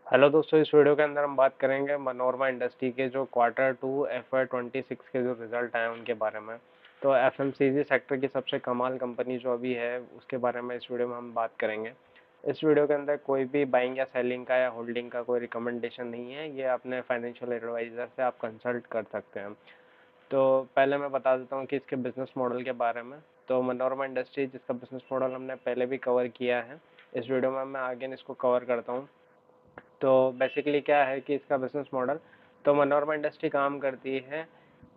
Hello दोस्तों, इस video के अंदर हम बात करेंगे मनोरमा इंडस्ट्री के जो Q2 FY26 के जो रिजल्ट आए उनके बारे में। तो एफएमसीजी सेक्टर की सबसे कमाल कंपनी जो अभी है उसके बारे में इस वीडियो में हम बात करेंगे। इस वीडियो के अंदर कोई भी बाइंग या सेलिंग का या होल्डिंग का कोई रिकमेंडेशन नहीं है। ये अपने फाइनेंशियल एडवाइजर से आप कंसल्ट कर सकते हैं। तो पहले मैं बता देता हूँ कि इसके बिजनेस मॉडल के बारे में। तो मनोरमा इंडस्ट्री जिसका बिजनेस मॉडल हमने पहले भी कवर किया है, इस वीडियो में मैं आगे इसको कवर करता हूँ। तो बेसिकली क्या है कि इसका बिजनेस मॉडल, तो मनोरमा इंडस्ट्री काम करती है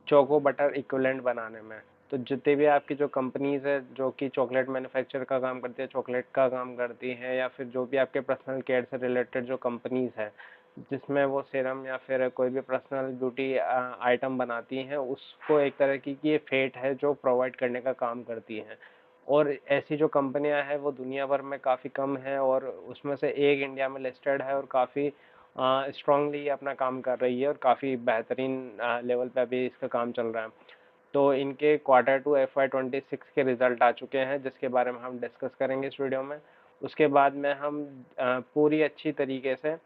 चोको बटर इक्विवेलेंट बनाने में। तो जितनी भी आपकी जो कंपनीज है जो कि चॉकलेट मैन्युफैक्चर का काम करती है, चॉकलेट का काम करती है, या फिर जो भी आपके पर्सनल केयर से रिलेटेड जो कंपनीज है जिसमें वो सीरम या फिर कोई भी पर्सनल ब्यूटी आइटम बनाती हैं, उसको एक तरह की ये फेट है जो प्रोवाइड करने का काम करती हैं। और ऐसी जो कंपनियां हैं वो दुनिया भर में काफ़ी कम है, और उसमें से एक इंडिया में लिस्टेड है और काफ़ी स्ट्रांगली अपना काम कर रही है और काफ़ी बेहतरीन लेवल पे अभी इसका काम चल रहा है। तो इनके Q2 FY26 के रिजल्ट आ चुके हैं जिसके बारे में हम डिस्कस करेंगे इस वीडियो में। उसके बाद में हम पूरी अच्छी तरीके से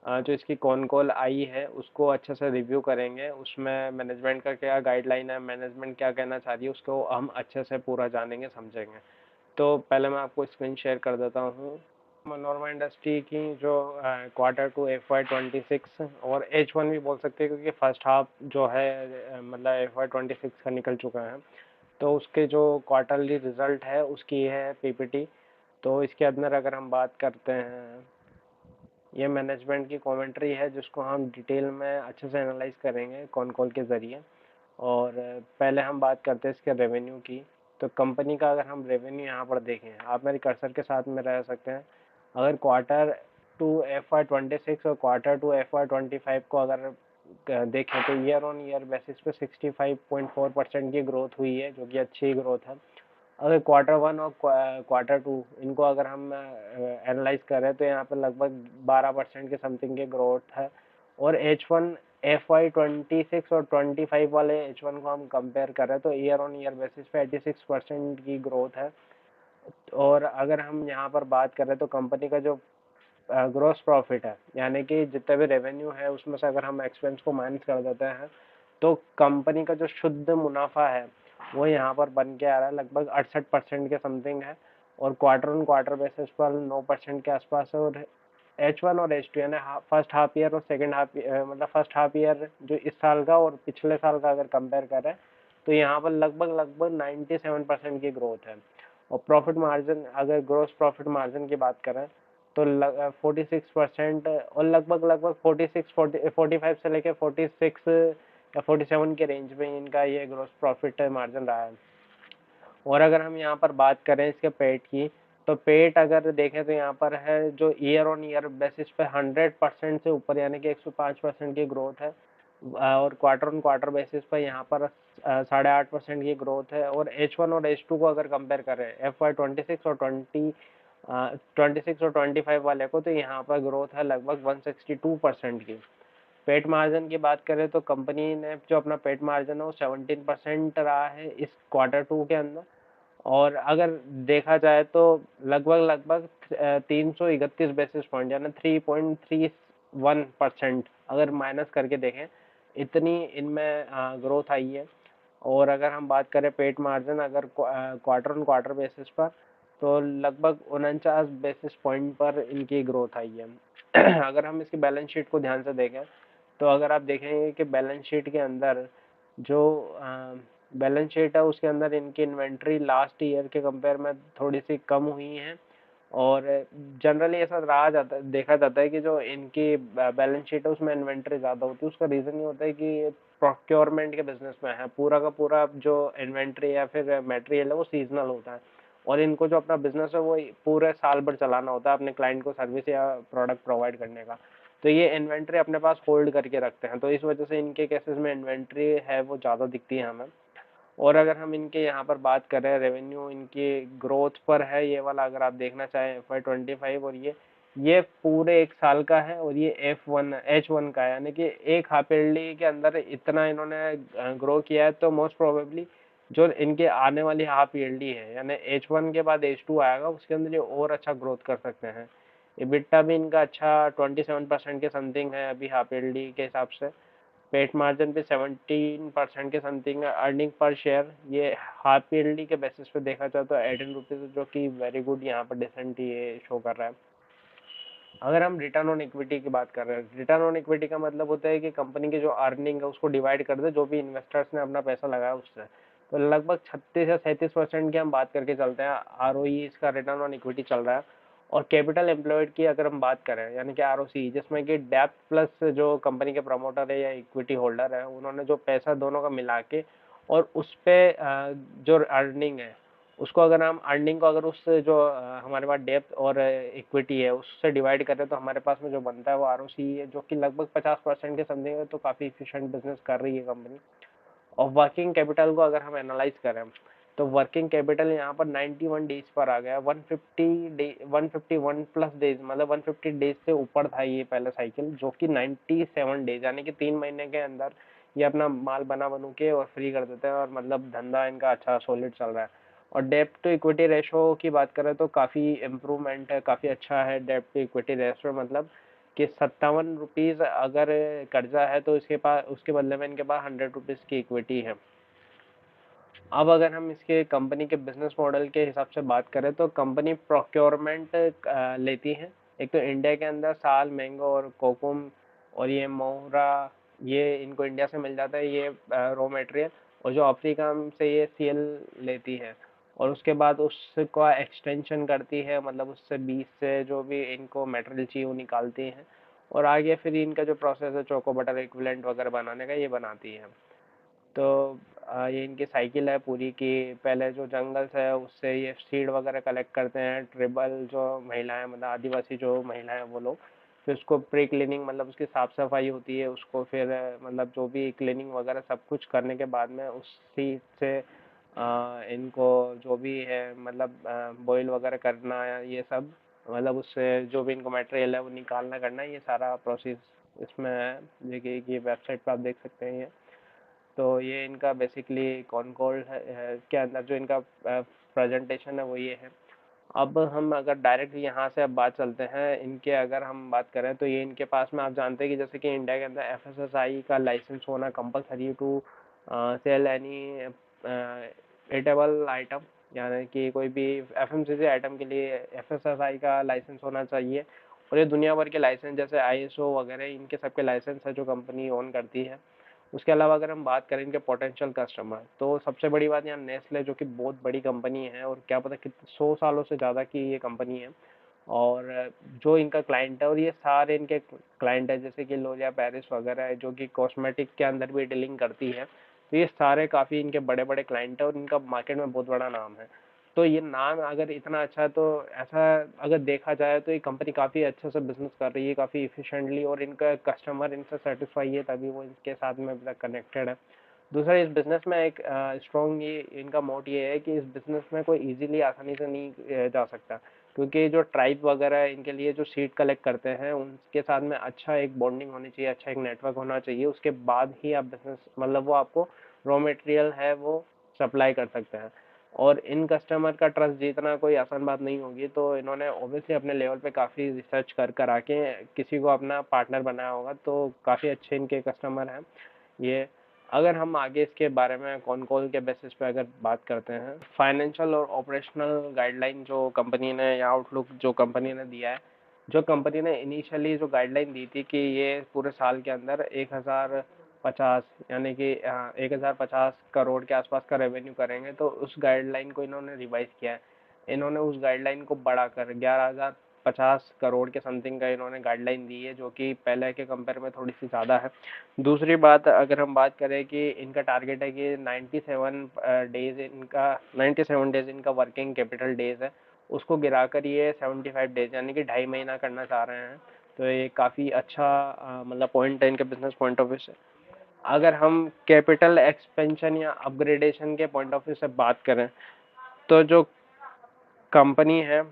जो इसकी कॉन कॉल आई है उसको अच्छे से रिव्यू करेंगे। उसमें मैनेजमेंट का क्या गाइडलाइन है, मैनेजमेंट क्या कहना चाह रही है, उसको हम अच्छे से पूरा जानेंगे समझेंगे। तो पहले मैं आपको स्क्रीन शेयर कर देता हूँ मनोरमा इंडस्ट्री की जो Q2 FY26 और H1 भी बोल सकते हैं क्योंकि फर्स्ट हाफ जो है मतलब FY26 का निकल चुका है। तो उसके जो क्वार्टरली रिजल्ट है उसकी है पीपीटी। तो इसके अंदर अगर हम बात करते हैं, ये मैनेजमेंट की कमेंट्री है जिसको हम डिटेल में अच्छे से एनालाइज करेंगे कॉन कॉल के ज़रिए। और पहले हम बात करते हैं इसके रेवेन्यू की। तो कंपनी का अगर हम रेवेन्यू यहाँ पर देखें, आप मेरे कर्सर के साथ में रह सकते हैं। अगर Q2 FY26 और Q2 FY25 को अगर देखें तो ईयर ऑन ईयर बेसिस पे 65.4% की ग्रोथ हुई है जो कि अच्छी ग्रोथ है। अगर Q1 और Q2 इनको अगर हम एनालाइज करें तो यहाँ पर लगभग 12% के समथिंग की ग्रोथ है। और H1 FY26 और 25 वाले H1 को हम कंपेयर करें तो ईयर ऑन ईयर बेसिस पे 86% की ग्रोथ है। और अगर हम यहाँ पर बात करें तो कंपनी का जो ग्रॉस प्रॉफिट है, यानी कि जितना भी रेवेन्यू है उसमें से अगर हम एक्सपेंस को माइनस कर देते हैं तो कंपनी का जो शुद्ध मुनाफा है वो यहाँ पर बन के आ रहा है लगभग 68% के समथिंग है। और क्वार्टर ऑन क्वार्टर बेसिस पर 9% के आसपास है। और H1 और H2 यानी फर्स्ट हाफ ईयर और सेकेंड हाफ, मतलब फर्स्ट हाफ ईयर जो इस साल का और पिछले साल का अगर कंपेयर करें तो यहाँ पर लगभग लगभग 97% की ग्रोथ है। और प्रॉफिट मार्जिन, अगर ग्रोस प्रॉफिट मार्जिन की बात करें तो 46% और लगभग लगभग 45 से लेकर 46 या 47 के रेंज में इनका ये ग्रोस प्रॉफिट मार्जिन रहा है। और अगर हम यहाँ पर बात करें इसके पेट की, तो पेट अगर देखें तो यहाँ पर है जो ईयर ऑन ईयर बेसिस पे 100% से ऊपर यानी कि 105% की ग्रोथ है। और क्वार्टर ऑन क्वार्टर बेसिस पर यहाँ पर 8.5% की ग्रोथ है। और H1 और H2 को अगर कंपेयर करें FY26 और 26 और 25 वाले को, तो यहाँ पर ग्रोथ है लगभग 162% की। पेट मार्जिन की बात करें तो कंपनी ने जो अपना पेट मार्जिन है वो 17% रहा है इस Q2 के अंदर। और अगर देखा जाए तो लगभग लगभग 331 बेसिस पॉइंट यानी 3.31% अगर माइनस करके देखें, इतनी इनमें ग्रोथ आई है। और अगर हम बात करें पेट मार्जिन अगर क्वार्टर ऑन क्वार्टर बेसिस पर, तो लगभग 49 बेसिस पॉइंट पर इनकी ग्रोथ आई है। अगर हम इसकी बैलेंस शीट को ध्यान से देखें तो अगर आप देखेंगे कि बैलेंस शीट के अंदर जो बैलेंस शीट है उसके अंदर इनकी इन्वेंट्री लास्ट ईयर के कंपेयर में थोड़ी सी कम हुई है। और जनरली ऐसा रहा जाता है, देखा जाता है कि जो इनकी बैलेंस शीट है उसमें इन्वेंट्री ज़्यादा होती है। उसका रीज़न ये होता है कि प्रोक्योरमेंट के बिजनेस में है, पूरा का पूरा जो इन्वेंट्री या फिर मटेरियल है वो सीजनल होता है। और इनको जो अपना बिजनेस है वो पूरे साल भर चलाना होता है अपने क्लाइंट को सर्विस या प्रोडक्ट प्रोवाइड करने का। तो ये इन्वेंट्री अपने पास होल्ड करके रखते हैं, तो इस वजह से इनके केसेस में इन्वेंट्री है वो ज़्यादा दिखती है हमें। और अगर हम इनके यहाँ पर बात करें रेवेन्यू इनकी ग्रोथ पर है, ये वाला अगर आप देखना चाहें FY25, और ये पूरे एक साल का है और ये H1 का है, यानी कि एक हाफ ईयरली के अंदर इतना इन्होंने ग्रो किया है। तो मोस्ट प्रोबेबली जो इनके आने वाली हाफ ईयरली है यानी H1 के बाद H2 आएगा उसके अंदर ये और अच्छा ग्रोथ कर सकते हैं। EBITDA भी इनका अच्छा 27% के समथिंग है अभी हाफ ईयरली के हिसाब से। पेट मार्जिन भी 17% के समथिंग है। अर्निंग पर शेयर ये हाफ ईयरली के बेसिस पे देखा जाए तो 18 रुपीज़, जो कि वेरी गुड यहाँ पर डिसेंट ये शो कर रहा है। अगर हम रिटर्न ऑन इक्विटी की बात कर रहे हैं, रिटर्न ऑन इक्विटी का मतलब होता है कि कंपनी की जो अर्निंग है उसको डिवाइड कर दे जो भी इन्वेस्टर्स ने अपना पैसा लगाया उससे। तो लगभग 36 या 37% की हम बात करके चलते हैं, आरओई इसका रिटर्न ऑन इक्विटी चल रहा है। और कैपिटल एम्प्लॉयड की अगर हम बात करें, यानी कि आरओसी, जिसमें कि डेप्थ प्लस जो कंपनी के प्रमोटर है या इक्विटी होल्डर है उन्होंने जो पैसा दोनों का मिला के और उस पे जो अर्निंग है उसको, अगर हम अर्निंग को अगर उस जो हमारे पास डेप्थ और इक्विटी है उससे डिवाइड करें तो हमारे पास में जो बनता है वो आरओसी है, जो कि लगभग 50% के समथिंग है। तो काफ़ी इफिशिएंट बिजनेस कर रही है कंपनी। और वर्किंग कैपिटल को अगर हम एनालाइज करें तो वर्किंग कैपिटल यहाँ पर 91 डेज पर आ गया। 151 प्लस डेज, मतलब 150 डेज से ऊपर था ये पहले साइकिल, जो कि 97 डेज, यानी कि 3 महीने के अंदर ये अपना माल बना बनू के और फ्री कर देते हैं। और मतलब धंधा इनका अच्छा सॉलिड चल रहा है। और डेप्ट टू इक्विटी रेशो की बात करें तो काफ़ी इम्प्रूवमेंट है, काफ़ी अच्छा है डेप्ट टू इक्विटी रेशो। मतलब कि 57 रुपीज़ अगर कर्जा है तो इसके पास, उसके बदले में इनके पास 100 रुपीज़ की इक्विटी है। अब अगर हम इसके कंपनी के बिजनेस मॉडल के हिसाब से बात करें तो कंपनी प्रोक्योरमेंट लेती है। एक तो इंडिया के अंदर साल, मैंगो और कोकुम और ये मोहरा, ये इनको इंडिया से मिल जाता है ये रॉ मटेरियल। और जो अफ्रीका से ये सीएल लेती है और उसके बाद उसका एक्सटेंशन करती है, मतलब उससे बीज से जो भी इनको मटेरियल चाहिए वो निकालती हैं। और आगे फिर इनका जो प्रोसेस है चोको बटर इक्विवेलेंट वगैरह बनाने का, ये बनाती है। तो ये इनकी साइकिल है पूरी की। पहले जो जंगल से है उससे ये सीड वगैरह कलेक्ट करते हैं, ट्रिबल जो महिलाएं, मतलब आदिवासी जो महिलाएं वो लोग, फिर उसको प्री क्लीनिंग, मतलब उसकी साफ सफाई होती है, उसको फिर मतलब जो भी क्लीनिंग वगैरह सब कुछ करने के बाद में उसी से इनको जो भी है मतलब बॉईल वगैरह करना है ये सब, मतलब उससे जो भी इनको मटेरियल है वो निकालना करना है, ये सारा प्रोसेस इसमें है। देखिए कि वेबसाइट पर आप देख सकते हैं ये। तो ये इनका बेसिकली कॉनकॉर्ड है के अंदर जो इनका प्रेजेंटेशन है वो ये है। अब हम अगर डायरेक्ट यहाँ से अब बात चलते हैं इनके, अगर हम बात करें तो ये इनके पास में, आप जानते हैं कि जैसे कि इंडिया के अंदर एफएसएसआई का लाइसेंस होना compulsory to sell any eatable item, यानी कि कोई भी एफएमसीजी आइटम के लिए एफएसएसआई का लाइसेंस होना चाहिए। और ये दुनिया भर के लाइसेंस जैसे आईएसओ वगैरह इनके सबके लाइसेंस है जो कंपनी ओन करती है। उसके अलावा अगर हम बात करें इनके पोटेंशियल कस्टमर, तो सबसे बड़ी बात यहाँ नेस्ले, जो कि बहुत बड़ी कंपनी है और क्या पता कितने 100 सालों से ज़्यादा की ये कंपनी है। और जो इनका क्लाइंट है, और ये सारे इनके क्लाइंट है जैसे कि लोरिया पेरिस वगैरह है जो कि कॉस्मेटिक के अंदर भी डीलिंग करती है। तो ये सारे काफ़ी इनके बड़े बड़े क्लाइंट है और इनका मार्केट में बहुत बड़ा नाम है। तो ये नाम अगर इतना अच्छा है तो ऐसा अगर देखा जाए तो ये कंपनी काफ़ी अच्छे से बिजनेस कर रही है, काफ़ी इफिशिएंटली, और इनका कस्टमर इनसे सेटिस्फाई है तभी वो इनके साथ में अभी तक कनेक्टेड है। दूसरा, इस बिजनेस में एक स्ट्रॉन्ग ये इनका मोट ये है कि इस बिजनेस में कोई इजीली आसानी से नहीं जा सकता, क्योंकि जो ट्राइब वगैरह है इनके लिए जो सीड कलेक्ट करते हैं उनके साथ में अच्छा एक बॉन्डिंग होनी चाहिए, अच्छा एक नेटवर्क होना चाहिए, उसके बाद ही आप बिजनेस, मतलब वो आपको रॉ मटेरियल है वो सप्लाई कर सकते हैं। और इन कस्टमर का ट्रस्ट जीतना कोई आसान बात नहीं होगी, तो इन्होंने ऑब्वियसली अपने लेवल पे काफ़ी रिसर्च कर कर आके किसी को अपना पार्टनर बनाया होगा, तो काफ़ी अच्छे इनके कस्टमर हैं ये। अगर हम आगे इसके बारे में कौन कॉल के बेसिस पे अगर बात करते हैं, फाइनेंशियल और ऑपरेशनल गाइडलाइन जो कंपनी ने, या आउटलुक जो कंपनी ने दिया है, जो कंपनी ने इनिशियली जो गाइडलाइन दी थी कि ये पूरे साल के अंदर 1050, यानी कि 1050 करोड़ के आसपास का रेवेन्यू करेंगे, तो उस गाइडलाइन को इन्होंने रिवाइज किया है। इन्होंने उस गाइडलाइन को बढ़ाकर 11,050 करोड़ के समथिंग का इन्होंने गाइडलाइन दी है, जो कि पहले के कंपेयर में थोड़ी सी ज़्यादा है। दूसरी बात, अगर हम बात करें कि इनका टारगेट है कि 97 डेज इनका वर्किंग कैपिटल डेज है, उसको गिराकर ये 75 डेज, यानी कि 2.5 महीना करना चाह रहे हैं। तो ये काफ़ी अच्छा मतलब पॉइंट है इनके बिजनेस पॉइंट ऑफ व्यू से। अगर हम कैपिटल एक्सपेंशन या अपग्रेडेशन के पॉइंट ऑफ व्यू से बात करें, तो जो कंपनी है,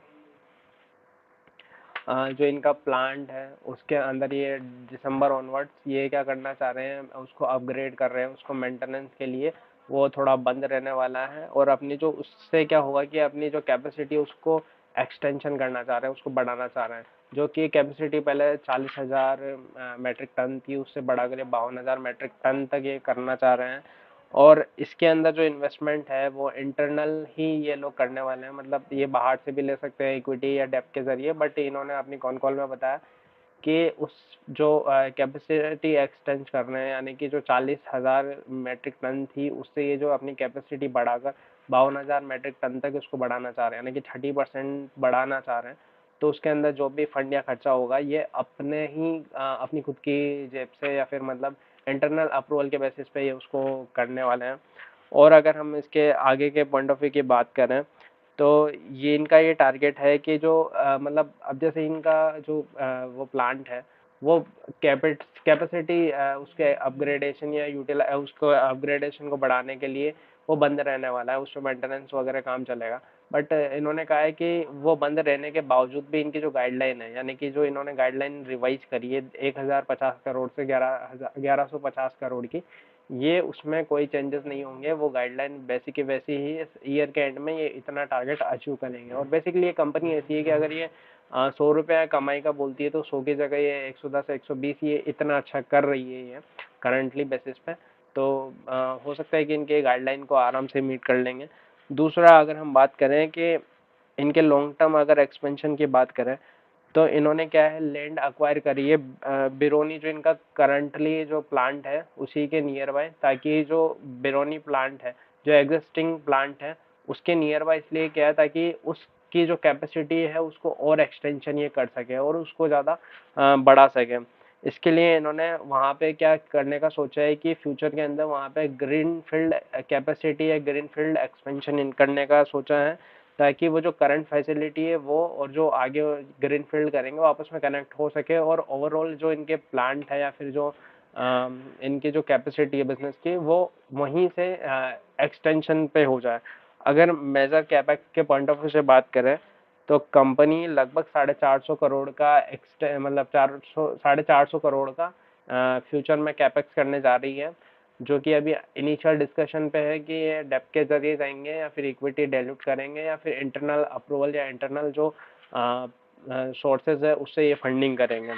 जो इनका प्लांट है उसके अंदर ये दिसंबर ऑनवर्ड्स ये क्या करना चाह रहे हैं, उसको अपग्रेड कर रहे हैं, उसको मेंटेनेंस के लिए वो थोड़ा बंद रहने वाला है। और अपनी जो, उससे क्या होगा कि अपनी जो कैपेसिटी उसको एक्सटेंशन करना चाह रहे हैं, उसको बढ़ाना चाह रहे हैं। जो कि कैपेसिटी पहले 40,000 मेट्रिक टन थी, उससे बढ़ाकर ये 52,000 मेट्रिक टन तक ये करना चाह रहे हैं। और इसके अंदर जो इन्वेस्टमेंट है वो इंटरनल ही ये लोग करने वाले हैं, मतलब ये बाहर से भी ले सकते हैं इक्विटी या डेब्ट के जरिए, बट इन्होंने अपनी कॉन कॉल में बताया कि उस जो कैपेसिटी एक्सटेंड कर रहे हैं, यानी कि जो 40,000 मेट्रिक टन थी उससे ये जो अपनी कैपेसिटी बढ़ाकर 52,000 मेट्रिक टन तक उसको बढ़ाना चाह रहे हैं, यानी कि 30% बढ़ाना चाह रहे हैं। तो उसके अंदर जो भी फंड या खर्चा होगा ये अपने ही अपनी खुद की जेब से या फिर मतलब इंटरनल अप्रूवल के बेसिस पे ये उसको करने वाले हैं। और अगर हम इसके आगे के पॉइंट ऑफ व्यू की बात करें तो ये इनका ये टारगेट है कि जो मतलब अब जैसे इनका जो वो प्लांट है वो कैपेसिटी उसके अपग्रेडेशन या यूटिलाइज उसको अपग्रेडेशन को बढ़ाने के लिए वो बंद रहने वाला है, उसमें मेंटेनेंस वगैरह काम चलेगा। बट इन्होंने कहा है कि वो बंद रहने के बावजूद भी इनकी जो गाइडलाइन है, यानी कि जो इन्होंने गाइडलाइन रिवाइज करी है 1,050 करोड़ से 1150 करोड़ की, ये उसमें कोई चेंजेस नहीं होंगे। वो गाइडलाइन वैसी की वैसी ही इस ईयर के एंड में ये इतना टारगेट अचीव करेंगे। और बेसिकली ये कंपनी ऐसी है कि अगर ये 100 रुपये कमाई का बोलती है तो 100 की जगह ये 110 120 ये इतना अच्छा कर रही है ये करंटली बेसिस पे। तो हो सकता है कि इनके गाइडलाइन को आराम से मीट कर लेंगे। दूसरा अगर हम बात करें कि इनके लॉन्ग टर्म अगर एक्सपेंशन की बात करें तो इन्होंने क्या है लैंड अक्वायर करी है बिरोनी, जो इनका करंटली जो प्लांट है उसी के नियर बाय, ताकि जो बिरोनी प्लांट है जो एग्जिस्टिंग प्लांट है उसके नियर बाय, इसलिए क्या है ताकि उसकी जो कैपेसिटी है उसको और एक्सटेंशन ये कर सके और उसको ज़्यादा बढ़ा सके। इसके लिए इन्होंने वहाँ पे क्या करने का सोचा है कि फ्यूचर के अंदर वहाँ पे ग्रीन फील्ड कैपेसिटी या ग्रीन फील्ड एक्सपेंशन करने का सोचा है, ताकि वो जो करंट फैसिलिटी है वो और जो आगे ग्रीन फील्ड करेंगे वो आपस में कनेक्ट हो सके और ओवरऑल जो इनके प्लांट है या फिर जो इनकी जो कैपेसिटी है बिजनेस की वो वहीं से एक्सटेंशन पे हो जाए। अगर मेजर कैपेक्स के पॉइंट ऑफ व्यू से बात करें तो कंपनी लगभग 450 करोड़ का मतलब 450 करोड़ का फ्यूचर में कैपेक्स करने जा रही है, जो कि अभी इनिशियल डिस्कशन पे है कि ये डेब्ट के जरिए जाएंगे या फिर इक्विटी डाइल्यूट करेंगे या फिर इंटरनल अप्रूवल या इंटरनल जो सोर्सेज है उससे ये फंडिंग करेंगे।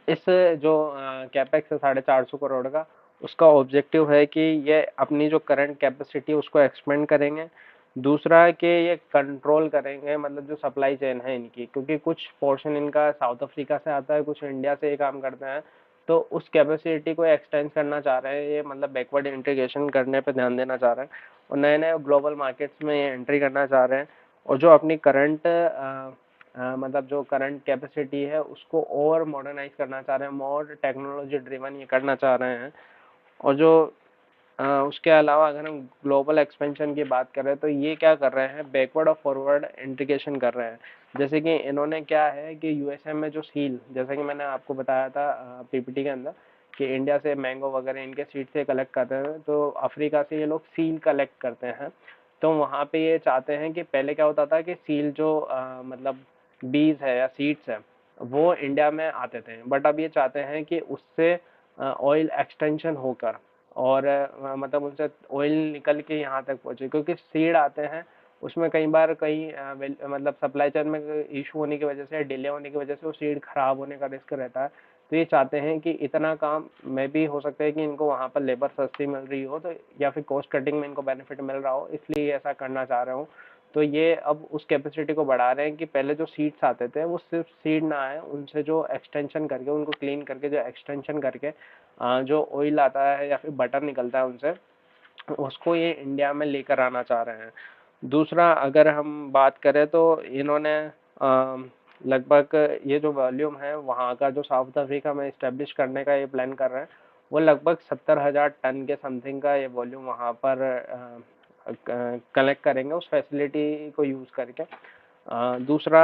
इस जो कैपेक्स है 450 करोड़ का, उसका ऑब्जेक्टिव है कि ये अपनी जो करंट कैपेसिटी है उसको एक्सपेंड करेंगे। दूसरा है कि ये कंट्रोल करेंगे मतलब जो सप्लाई चेन है इनकी, क्योंकि कुछ पोर्शन इनका साउथ अफ्रीका से आता है, कुछ इंडिया से ये काम करते हैं। तो उस कैपेसिटी को एक्सटेंड करना चाह रहे हैं ये, मतलब बैकवर्ड इंटीग्रेशन करने पे ध्यान देना चाह रहे हैं और नए नए ग्लोबल मार्केट्स में ये एंट्री करना चाह रहे हैं। और जो अपनी करंट मतलब जो करंट कैपेसिटी है उसको और मॉडर्नाइज करना चाह रहे हैं, मोर टेक्नोलॉजी ड्रिवन ये करना चाह रहे हैं। और जो उसके अलावा अगर हम ग्लोबल एक्सपेंशन की बात करें तो ये क्या कर रहे हैं बैकवर्ड और फॉरवर्ड इंटीग्रेशन कर रहे हैं। जैसे कि इन्होंने क्या है कि यूएसए में जो सील, जैसे कि मैंने आपको बताया था पीपीटी के अंदर कि इंडिया से मैंगो वगैरह इनके सीड से कलेक्ट करते हैं, तो अफ्रीका से ये लोग सील कलेक्ट करते हैं। तो वहाँ पे ये चाहते हैं कि पहले क्या होता था कि सील जो मतलब बीज है या सीड्स है वो इंडिया में आते थे, बट अब ये चाहते हैं कि उससे ऑयल एक्सटेंशन होकर और मतलब उनसे ऑयल निकल के यहाँ तक पहुँचे, क्योंकि सीड आते हैं उसमें कई बार कई मतलब सप्लाई चेन में इशू होने की वजह से डिले होने की वजह से वो सीड खराब होने का रिस्क रहता है। तो ये चाहते हैं कि इतना काम में भी हो सकता है कि इनको वहाँ पर लेबर सस्ती मिल रही हो तो या फिर कॉस्ट कटिंग में इनको बेनिफिट मिल रहा हो, इसलिए ऐसा करना चाह रहे हो। तो ये अब उस कैपेसिटी को बढ़ा रहे हैं कि पहले जो सीड्स आते थे वो सिर्फ सीड ना आए, उनसे जो एक्सटेंशन करके उनको क्लीन करके जो एक्सटेंशन करके जो ऑयल आता है या फिर बटर निकलता है उनसे, उसको ये इंडिया में लेकर आना चाह रहे हैं। दूसरा अगर हम बात करें तो इन्होंने लगभग ये जो वॉल्यूम है वहाँ का जो साउथ अफ्रीका में इस्टेब्लिश करने का ये प्लान कर रहे हैं, वो लगभग 70,000 टन के समथिंग का ये वॉल्यूम वहाँ पर कलेक्ट करेंगे उस फैसिलिटी को यूज़ करके। दूसरा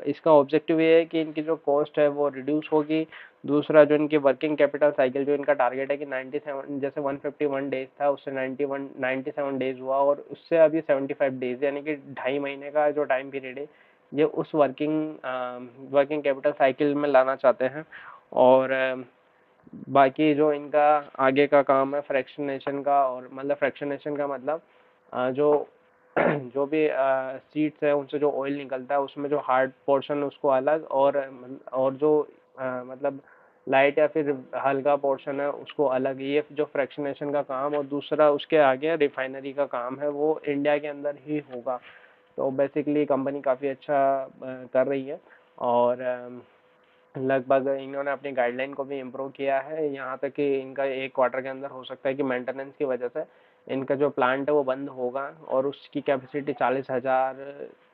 इसका ऑब्जेक्टिव ये है कि इनकी जो कॉस्ट है वो रिड्यूस होगी। दूसरा जो इनकी वर्किंग कैपिटल साइकिल जो इनका टारगेट है कि 97, जैसे 151 डेज था उससे 97 डेज हुआ और उससे अभी 75 डेज, यानी कि 2.5 महीने का जो टाइम पीरियड है ये उस वर्किंग कैपिटल साइकिल में लाना चाहते हैं। और बाकी जो इनका आगे का काम है फ्रैक्शनेशन का, और मतलब फ्रैक्शनेशन का मतलब जो जो भी सीड्स है उनसे जो ऑयल निकलता है उसमें जो हार्ड पोर्शन उसको अलग, और जो मतलब लाइट या फिर हल्का पोर्शन है उसको अलग, ये जो फ्रैक्शनेशन का काम, और दूसरा उसके आगे रिफाइनरी का काम है वो इंडिया के अंदर ही होगा। तो बेसिकली कंपनी काफ़ी अच्छा कर रही है, और लगभग इन्होंने अपनी गाइडलाइन को भी इम्प्रूव किया है, यहाँ तक कि इनका एक क्वार्टर के अंदर हो सकता है कि मेंटेनेंस की वजह से इनका जो प्लांट है वो बंद होगा, और उसकी कैपेसिटी 40,000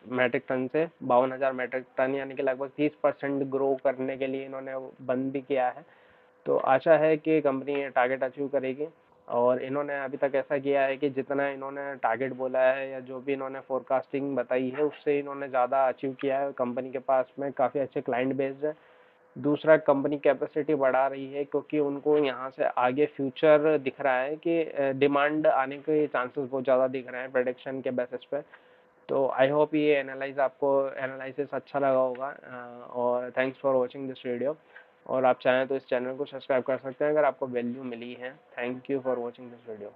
मेट्रिक टन से 52,000 मेट्रिक टन, यानी कि लगभग 30% ग्रो करने के लिए इन्होंने वो बंद भी किया है। तो आशा है कि कंपनी ये टारगेट अचीव करेगी, और इन्होंने अभी तक ऐसा किया है कि जितना इन्होंने टारगेट बोला है या जो भी इन्होंने फोरकास्टिंग बताई है उससे इन्होंने ज़्यादा अचीव किया है। कंपनी के पास में काफ़ी अच्छे क्लाइंट बेस्ड है। दूसरा, कंपनी कैपेसिटी बढ़ा रही है क्योंकि उनको यहाँ से आगे फ्यूचर दिख रहा है कि डिमांड आने के चांसेस बहुत ज़्यादा दिख रहे हैं प्रेडिक्शन के बेसिस पे। तो आई होप ये आपको एनालिसिस अच्छा लगा होगा, और thanks for watching this video. और आप चाहें तो इस चैनल को सब्सक्राइब कर सकते हैं अगर आपको वैल्यू मिली है। Thank you for watching this video.